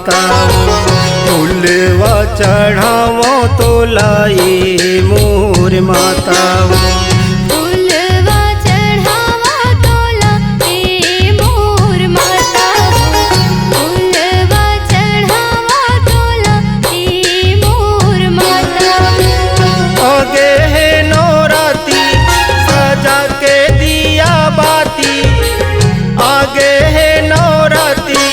माता फूलवा चढ़ावो तो लाई मोर माता। आगे है नवराती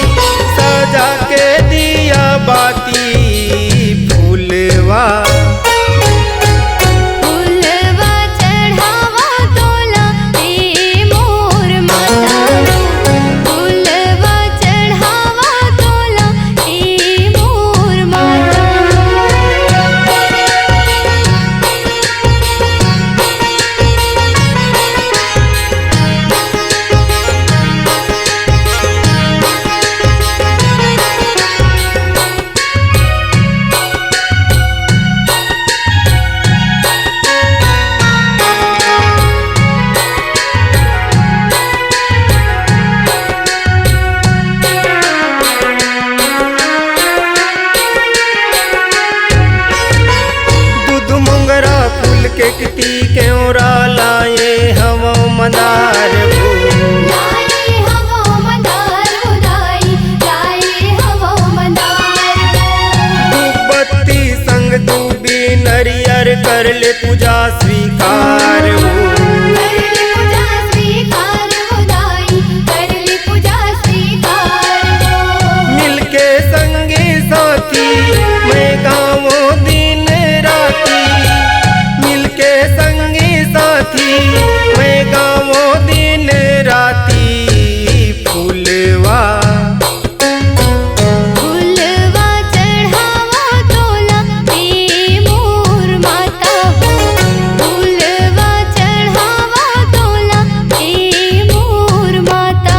सजा के दिया बाती फूलवा चढ़ावा तोला ए मोर माता। फूलवा चढ़ावा तोला ए मोर माता। केकटी क्यों लाए हम मंदार बत्ती संग दूबी नरियर कर ले पूजा स्वीकार मिलके संगी साथी मैं गाँवों दिन राती के संगी साथी मैं गाँवों दिन राती फूलवा चढ़ावा तोला ए मोर माता। फूलवा चढ़ावा तोला ए मोर माता।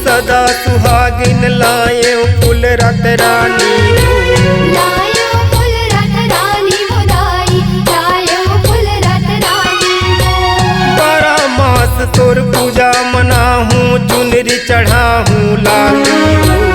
सदा सुहागिन लाए फूल रत रानी बारह मास तोर पूजा मनाहूँ चुनरी चढ़ाहूँ लाली।